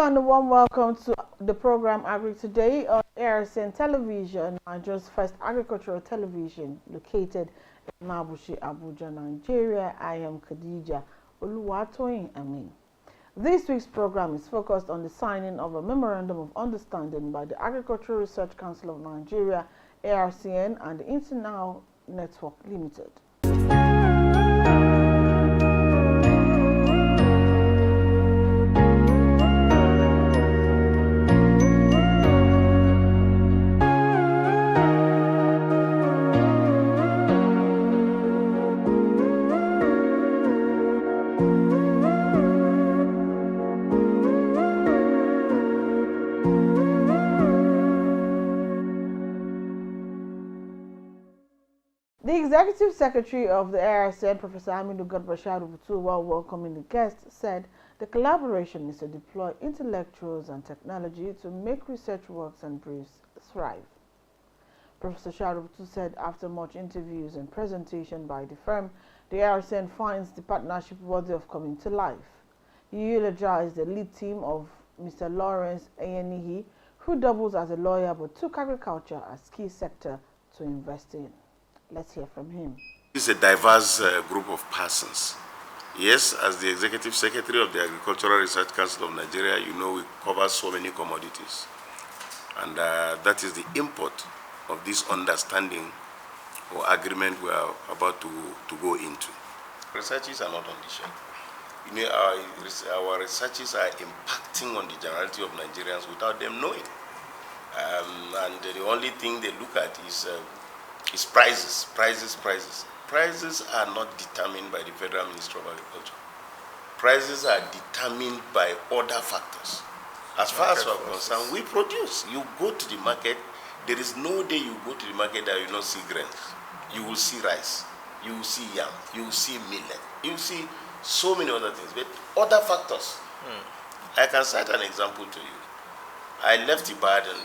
Hello and a warm welcome to the program Agric today on Arcn television, Nigeria's first agricultural television located in Mabushi, Abuja, Nigeria. I am Khadija Oluwatoyin Amin. This week's program is focused on the signing of a Memorandum of Understanding by the Agricultural Research Council of Nigeria, Arcn, and the Internal Network Limited. The Executive Secretary of the Arcn, Professor Hamidu Godbashadu, while welcoming the guests, said the collaboration is to deploy intellectuals and technology to make research works and briefs thrive. Professor Sharubutu said after much interviews and presentation by the firm, the Arcn finds the partnership worthy of coming to life. He eulogized the lead team of Mr. Lawrence Ayenihi, who doubles as a lawyer but took agriculture as key sector to invest in. Let's hear from him. It's a diverse group of persons. Yes, as the Executive Secretary of the Agricultural Research Council of Nigeria, you know we cover so many commodities. And that is the import of this understanding or agreement we are about to go into. Researches are not on the shelf. You know, our researches are impacting on the generality of Nigerians without them knowing. And the only thing they look at is prices. Prices are not determined by the Federal Ministry of Agriculture. Prices are determined by other factors. As far as we are concerned, we produce. You go to the market, there is no day you go to the market that you will not see grains. You will see rice, you will see yam, you will see millet, you will see so many other things, but other factors. I can cite an example to you. I left Ibadan,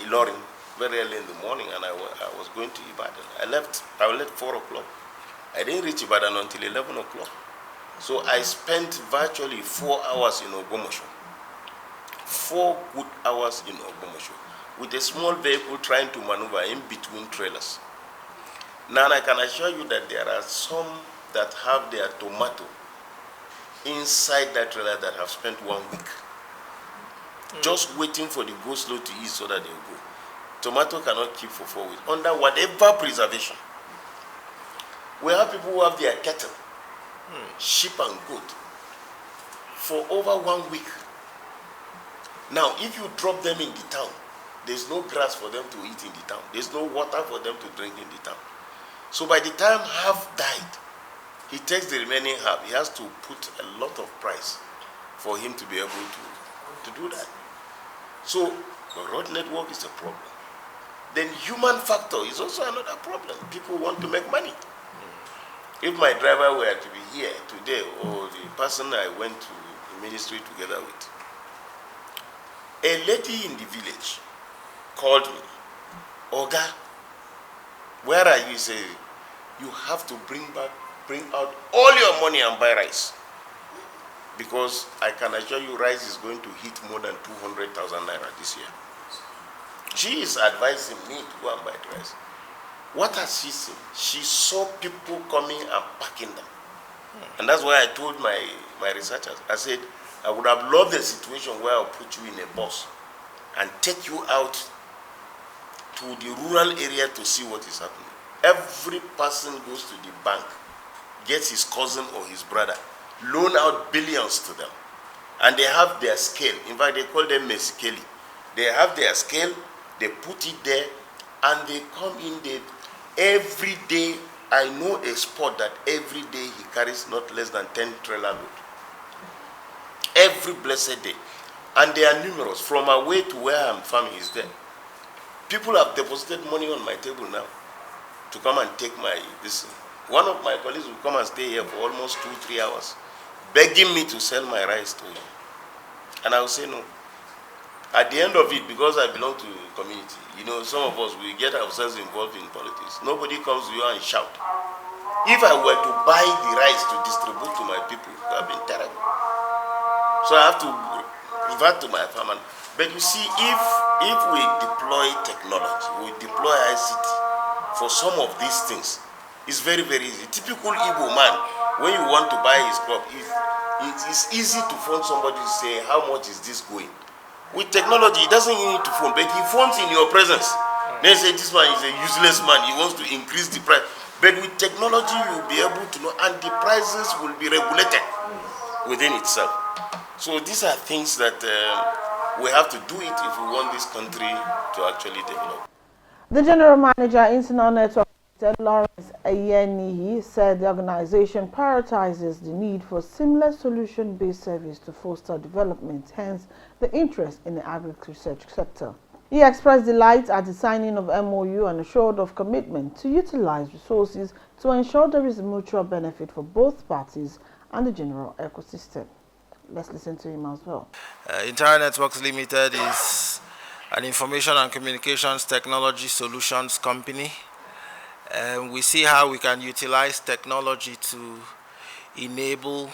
Ilorin, very early in the morning, and I was going to Ibadan. I left 4 o'clock. I didn't reach Ibadan until 11 o'clock. So I spent virtually 4 hours in Ogbomoso. 4 good hours in Ogbomoso with a small vehicle trying to maneuver in between trailers. Now I can assure you that there are some that have their tomato inside that trailer that have spent 1 week just waiting for the go slow to eat so that they will go. Tomato cannot keep for 4 weeks under whatever preservation. We have people who have their cattle, sheep and goat for over 1 week. Now, if you drop them in the town, there's no grass for them to eat in the town. There's no water for them to drink in the town. So by the time half died, he takes the remaining half. He has to put a lot of price for him to be able to do that. So the road network is a problem. Then human factor is also another problem. People want to make money. If my driver were to be here today, or the person I went to the ministry together with, a lady in the village called me, Oga, where are you? He said, you have to bring out all your money and buy rice. Because I can assure you rice is going to hit more than 200,000 naira this year. She is advising me to go and buy the rice. What has she seen? She saw people coming and packing them. And that's why I told my researchers, I said, I would have loved a situation where I'll put you in a bus and take you out to the rural area to see what is happening. Every person goes to the bank, gets his cousin or his brother, loan out billions to them. And they have their scale. In fact, they call them mesikeli. They have their scale, they put it there, and they come in. Every day, I know a spot that every day he carries not less than 10 trailer load. Every blessed day. And they are numerous. From away to where I'm farming is there. People have deposited money on my table now to come and take this. One of my colleagues will come and stay here for almost 2-3 hours, begging me to sell my rice to him. And I will say no. At the end of it, because I belong to the community, you know, some of us, we get ourselves involved in politics. Nobody comes to you and shout. If I were to buy the rice to distribute to my people, it would have been terrible. So I have to revert to my farmer. But you see, if we deploy technology, we deploy ICT for some of these things, it's very, very easy. Typical Igbo man, when you want to buy his crop, it is easy to phone somebody to say, how much is this going? With technology, he doesn't need to phone, but he phones in your presence. They say this man is a useless man, he wants to increase the price. But with technology, you'll be able to know, and the prices will be regulated within itself. So these are things that we have to do it if we want this country to actually develop. The General Manager, Internal Network, Lawrence Ayeniyi, said the organization prioritizes the need for seamless solution-based service to foster development, hence the interest in the Agric research sector. He expressed delight at the signing of MOU and assured of commitment to utilize resources to ensure there is mutual benefit for both parties and the general ecosystem. Let's listen to him as well. Internal Networks Limited is an information and communications technology solutions company. We see how we can utilize technology to enable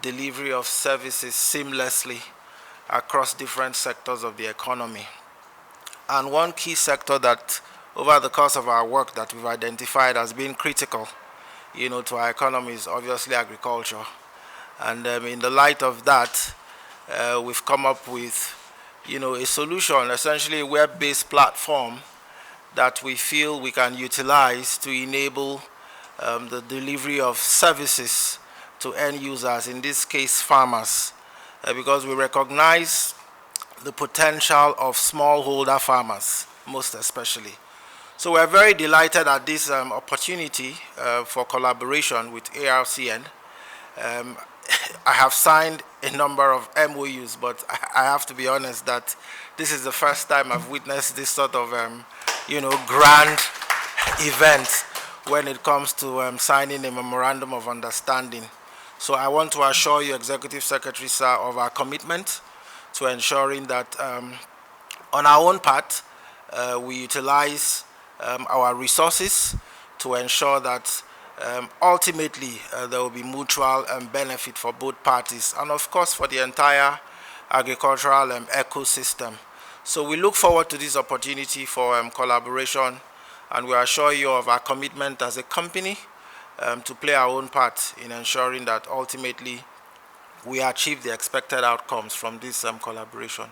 delivery of services seamlessly across different sectors of the economy. And one key sector that over the course of our work that we've identified as being critical, to our economy is obviously agriculture. And in the light of that, we've come up with, a solution, essentially a web-based platform that we feel we can utilize to enable the delivery of services to end users, in this case farmers, because we recognize the potential of smallholder farmers, most especially. So we're very delighted at this opportunity for collaboration with Arcn. I have signed a number of MOUs, but I have to be honest that this is the first time I've witnessed this sort of, grand event when it comes to signing a memorandum of understanding. So I want to assure you, Executive Secretary, sir, of our commitment to ensuring that on our own part, we utilize our resources to ensure that ultimately there will be mutual benefit for both parties and of course for the entire agricultural ecosystem. So we look forward to this opportunity for collaboration, and we assure you of our commitment as a company to play our own part in ensuring that ultimately we achieve the expected outcomes from this collaboration.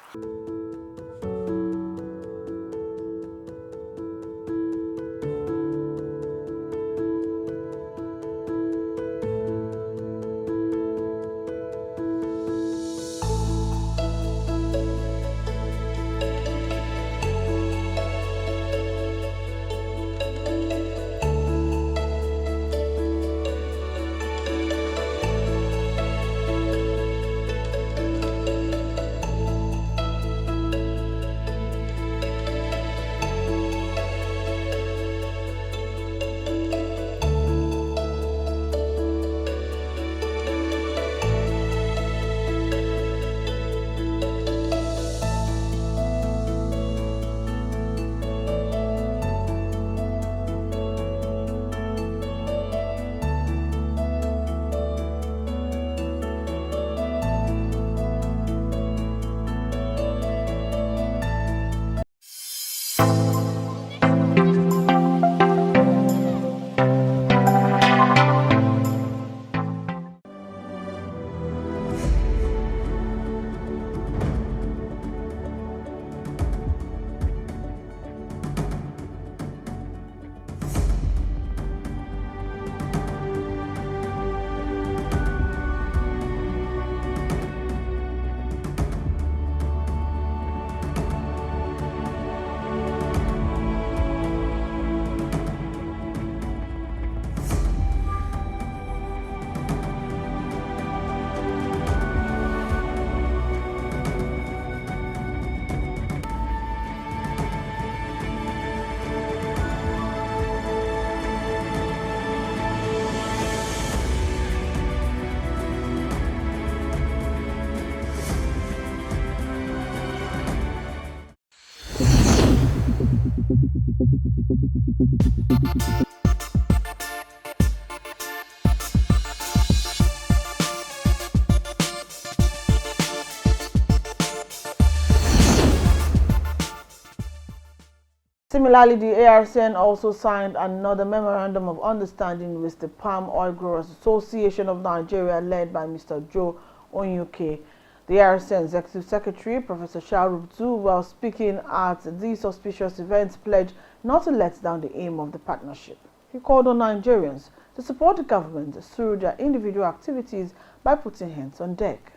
Similarly, the ARCN also signed another memorandum of understanding with the Palm Oil Growers Association of Nigeria, led by Mr. Joe Onyuke. The ARCN Executive Secretary, Professor Shahrubtu, while speaking at these auspicious events, pledged not to let down the aim of the partnership. He called on Nigerians to support the government through their individual activities by putting hands on deck.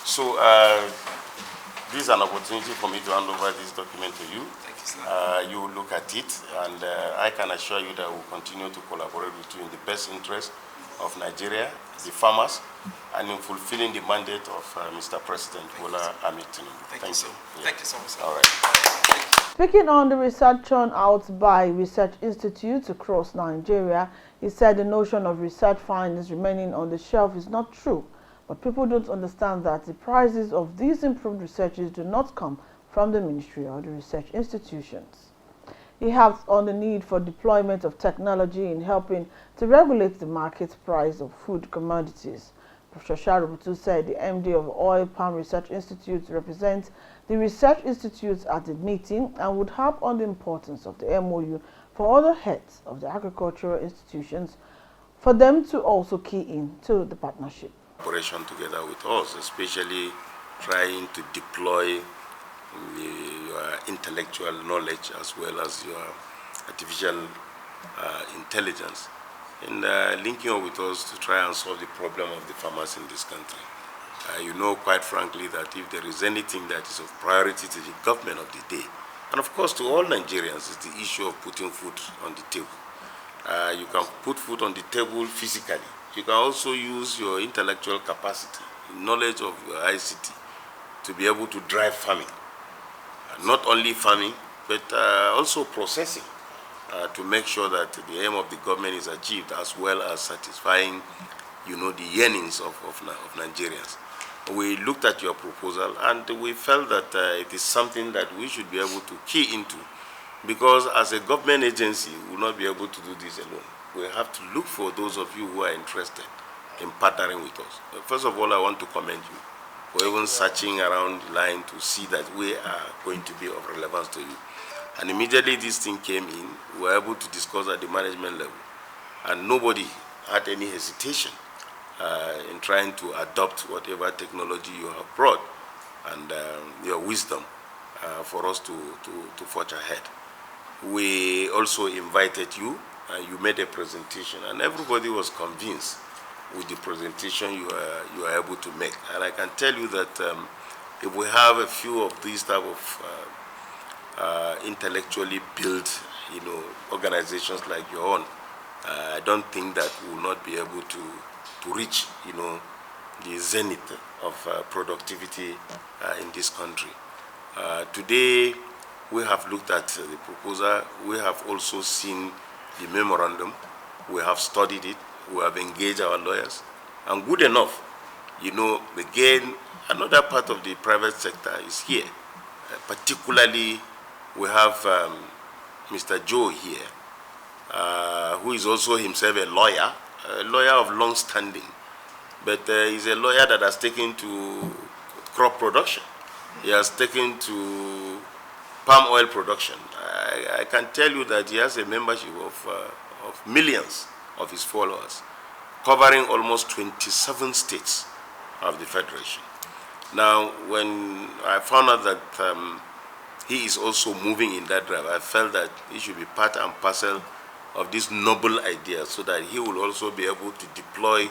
So, this is an opportunity for me to hand over this document to you. Thank you, sir. You will look at it, and I can assure you that we'll continue to collaborate with you in the best interest of Nigeria, the farmers, and in fulfilling the mandate of Mr. President Bola Ahmed Tinubu. Thank you, sir. Yeah. Thank you so much, sir. All right. Speaking on the research churn out by research institutes across Nigeria, he said the notion of research findings remaining on the shelf is not true, but people don't understand that the prizes of these improved researches do not come from the ministry or the research institutions. He harped on the need for deployment of technology in helping to regulate the market price of food commodities. Professor Shahrubtu said the MD of Oil Palm Research Institute represents the research institutes at the meeting and would harp on the importance of the MOU for other heads of the agricultural institutions for them to also key in to the partnership. Operation together with us, especially trying to deploy your intellectual knowledge as well as your artificial intelligence in linking up with us to try and solve the problem of the farmers in this country. You know, quite frankly, that if there is anything that is of priority to the government of the day, and of course to all Nigerians, is the issue of putting food on the table. You can put food on the table physically. You can also use your intellectual capacity, knowledge of your ICT, to be able to drive farming. Not only farming, but also processing, to make sure that the aim of the government is achieved, as well as satisfying, you know, the yearnings of Nigerians. We looked at your proposal and we felt that it is something that we should be able to key into, because as a government agency, we will not be able to do this alone. We have to look for those of you who are interested in partnering with us. First of all, I want to commend you for even searching around the line to see that we are going to be of relevance to you. And immediately this thing came in, we were able to discuss at the management level. And nobody had any hesitation in trying to adopt whatever technology you have brought and your wisdom for us to forge ahead. We also invited you, and you made a presentation, and everybody was convinced with the presentation you are able to make. And I can tell you that if we have a few of these type of intellectually built, you know, organizations like your own, I don't think that we will not be able to reach, you know, the zenith of productivity in this country. Today, we have looked at the proposal. We have also seen the memorandum. We have studied it. We have engaged our lawyers. And good enough, you know, again, another part of the private sector is here. Particularly, we have Mr. Joe here, who is also himself a lawyer of long standing. But he's a lawyer that has taken to crop production. He has taken to palm oil production. I can tell you that he has a membership of millions of his followers, covering almost 27 states of the Federation. Now, when I found out that he is also moving in that drive, I felt that he should be part and parcel of this noble idea, so that he will also be able to deploy,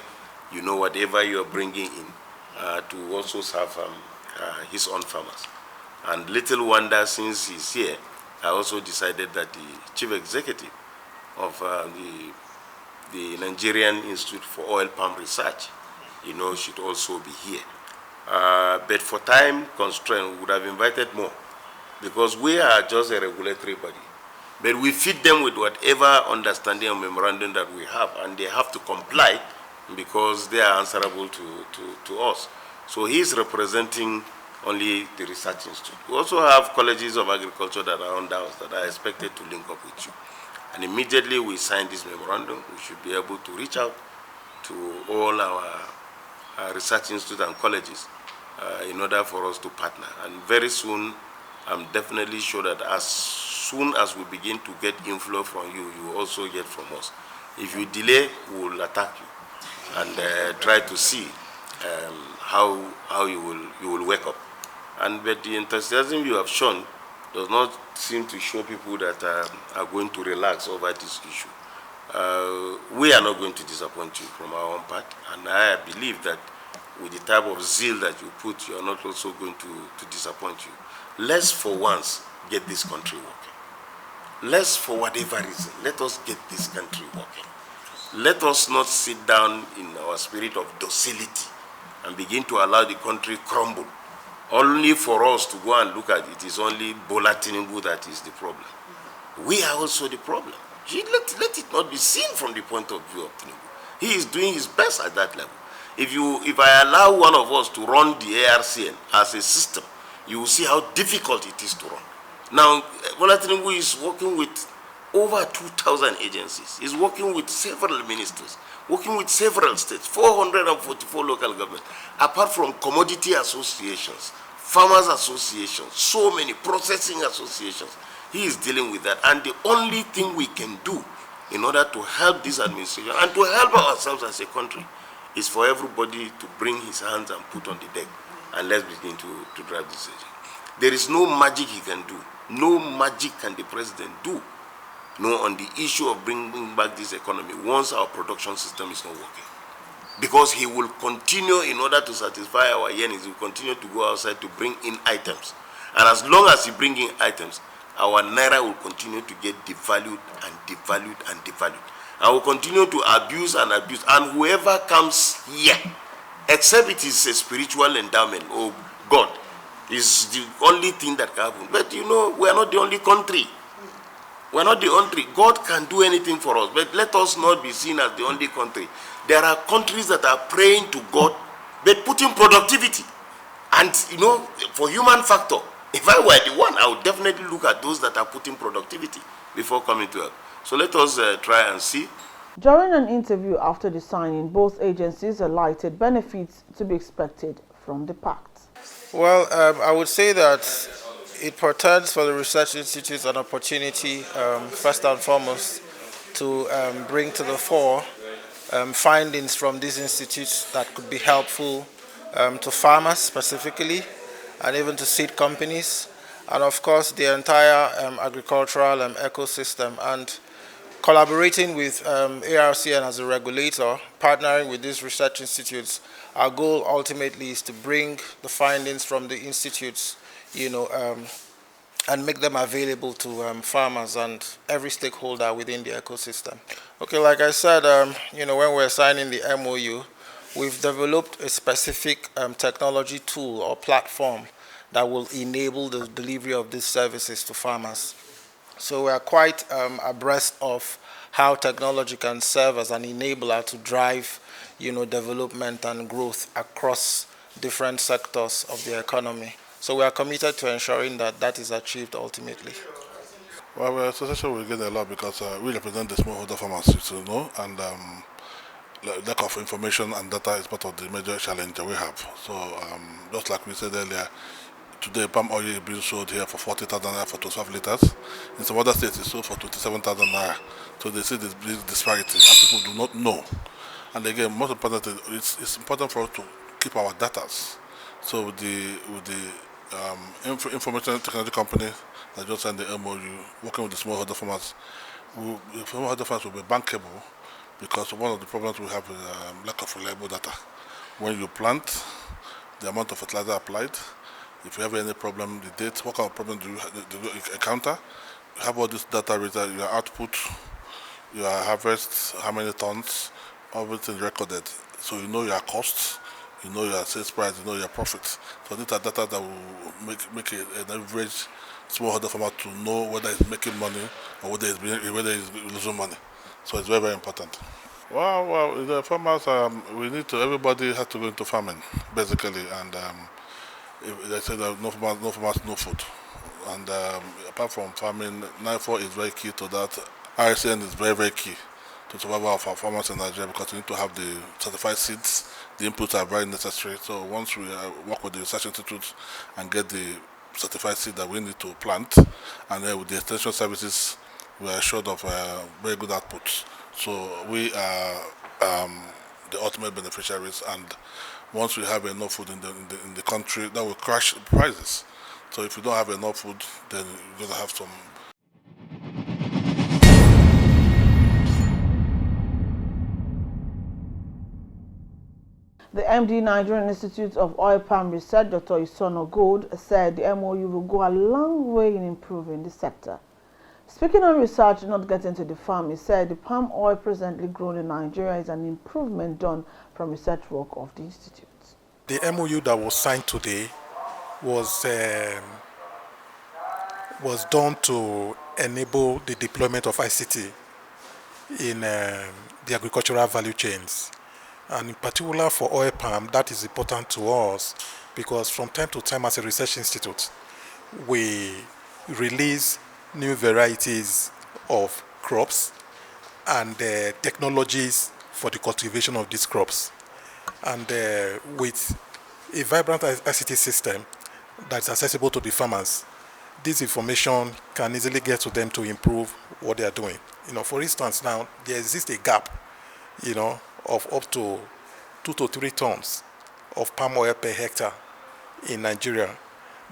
you know, whatever you are bringing in to also serve his own farmers. And little wonder, since he's here, I also decided that the chief executive of the Nigerian Institute for Oil Palm Research, you know, should also be here. But for time constraint, we would have invited more, because we are just a regulatory body. But we feed them with whatever understanding and memorandum that we have, and they have to comply because they are answerable to us. So he is representing only the research institute. We also have colleges of agriculture that are under us that are expected to link up with you. And immediately we sign this memorandum, we should be able to reach out to all our research institutes and colleges in order for us to partner. And very soon, I'm definitely sure that as soon as we begin to get inflow from you, you also get from us. If you delay, we will attack you and try to see how you will wake up. But the enthusiasm you have shown does not seem to show people that are going to relax over this issue. We are not going to disappoint you from our own part, and I believe that with the type of zeal that you put, you are not also going to disappoint you. Let's for once get this country working. Let's, for whatever reason, let us get this country working. Let us not sit down in our spirit of docility and begin to allow the country crumble, only for us to go and look at it is only Bola Tinubu that is the problem. We are also the problem. Let it not be seen from the point of view of Tinubu. He is doing his best at that level. If I allow one of us to run the Arcn as a system, you will see how difficult it is to run. Now, Bola Tinubu is working with over 2,000 agencies. He's working with several ministers, working with several states, 444 local governments, apart from commodity associations, farmers associations, so many processing associations. He is dealing with that. And the only thing we can do in order to help this administration and to help ourselves as a country is for everybody to bring his hands and put on the deck, and let's begin to drive this agenda. There is no magic he can do. No magic can the president do, no, on the issue of bringing back this economy once our production system is not working. Because he will continue, in order to satisfy our yearnings, he will continue to go outside to bring in items. And as long as he brings in items, our naira will continue to get devalued and devalued and devalued. And will continue to abuse and abuse. And whoever comes here, except it is a spiritual endowment or God, is the only thing that can happen. But you know, we are not the only country. We are not the only. God can do anything for us, but let us not be seen as the only country. There are countries that are praying to God, but putting productivity. And you know, for human factor, if I were the one, I would definitely look at those that are putting productivity before coming to help. So let us try and see. During an interview after the signing, both agencies highlighted benefits to be expected from the pact. Well, I would say that it portends for the research institutes an opportunity, first and foremost, to bring to the fore findings from these institutes that could be helpful to farmers specifically, and even to seed companies, and of course the entire agricultural ecosystem. And collaborating with Arcn as a regulator, partnering with these research institutes, our goal ultimately is to bring the findings from the institutes, and make them available to farmers and every stakeholder within the ecosystem. Okay, like I said, when we're signing the MOU, we've developed a specific technology tool or platform that will enable the delivery of these services to farmers. So we are quite abreast of how technology can serve as an enabler to drive, development and growth across different sectors of the economy. So we are committed to ensuring that that is achieved ultimately. Well, our association will get a lot because we represent the smallholder farmers, and lack of information and data is part of the major challenge that we have. So just like we said earlier, today palm oil is being sold here for 40,000 naira for 25 liters. In some other states it's sold for 27,000 naira. So they see this big disparity and people do not know. And again, most importantly, it's important for us to keep our data. So with the information technology company that just signed the MOU, working with the smallholder farmers, the smallholder farmers will be bankable, because one of the problems we have is lack of reliable data. When you plant, the amount of fertilizer applied, if you have any problem, the date, what kind of problem do you encounter, you have all this data, your output, your harvest, how many tons, everything recorded. So you know your costs, you know your sales price, you know your profits. So these are data that will make an average smallholder farmer to know whether he's making money or whether he's losing money. So it's very, very important. Well, the farmers, everybody has to go into farming, basically, and they say that no farmers, no food. And apart from farming, NIFO is very key to that. Arcn is very, very key to survival of our farmers in Nigeria, because we need to have the certified seeds. The inputs are very necessary. So once we work with the research institutes and get the certified seed that we need to plant, and then with the extension services, we are assured of very good outputs. So we are the ultimate beneficiaries, and once we have enough food in the country, that will crash the prices. So if you don't have enough food, then you're going to have some. The MD Nigerian Institute of Oil Palm Research, Dr. Isono Gold, said the MOU will go a long way in improving the sector. Speaking on research not getting to the farm, he said the palm oil presently grown in Nigeria is an improvement done from research work of the institute. The MOU that was signed today was done to enable the deployment of ICT in the agricultural value chains. And in particular for oil palm, that is important to us because from time to time as a research institute, we release new varieties of crops and technologies for the cultivation of these crops. And with a vibrant ICT system that's accessible to the farmers, this information can easily get to them to improve what they are doing. For instance, now there exists a gap, of up to 2 to 3 tons of palm oil per hectare in Nigeria.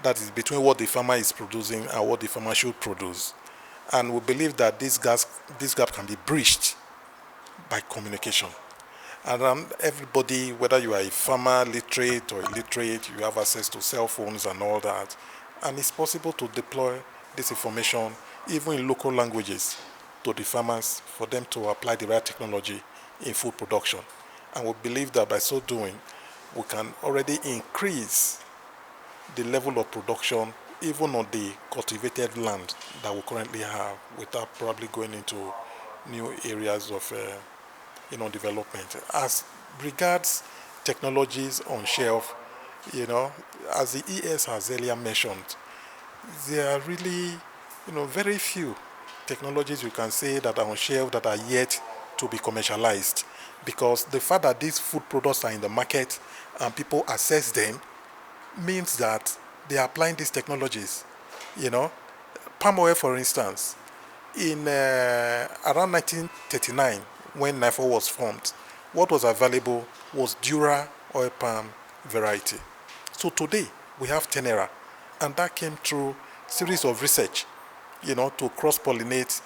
That is between what the farmer is producing and what the farmer should produce. And we believe that this gap can be bridged by communication. And everybody, whether you are a farmer, literate or illiterate, you have access to cell phones and all that. And it's possible to deploy this information even in local languages to the farmers for them to apply the right technology in food production. And we believe that by so doing, we can already increase the level of production even on the cultivated land that we currently have without probably going into new areas of development. As regards technologies on shelf, as the ES has earlier mentioned, there are really very few technologies you can say that are on shelf that are yet to be commercialized, because the fact that these food products are in the market and people access them means that they are applying these technologies. Palm oil, for instance, in around 1939, when NIFO was formed, what was available was Dura oil palm variety. So today we have Tenera, and that came through series of research, to cross-pollinate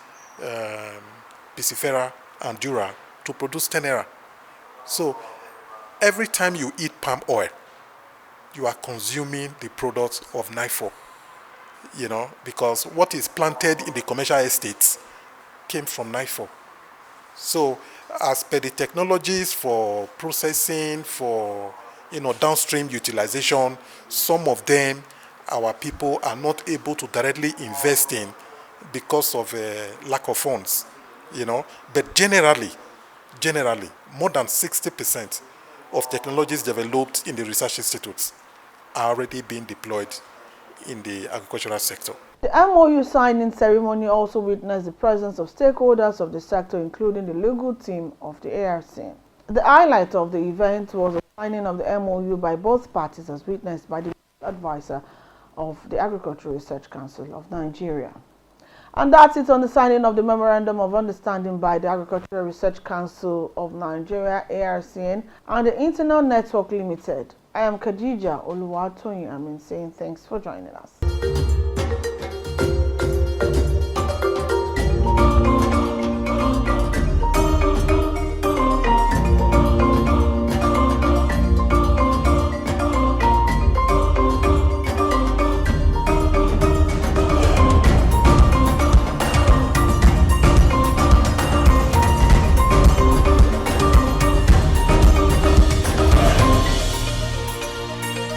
Piscifera and Dura to produce Tenera. So every time you eat palm oil, you are consuming the products of NIFO, because what is planted in the commercial estates came from NIFO. So as per the technologies for processing, for downstream utilization, some of them our people are not able to directly invest in because of lack of funds, But generally, more than 60% of technologies developed in the research institutes are already being deployed in the agricultural sector. The MOU signing ceremony also witnessed the presence of stakeholders of the sector, including the legal team of the Arcn. The highlight of the event was the signing of the MOU by both parties, as witnessed by the advisor of the Agricultural Research Council of Nigeria. And that's it on the signing of the Memorandum of Understanding by the Agricultural Research Council of Nigeria, Arcn, and the Internal Network Limited. I am Khadija Oluwatoyin Amin saying thanks for joining us.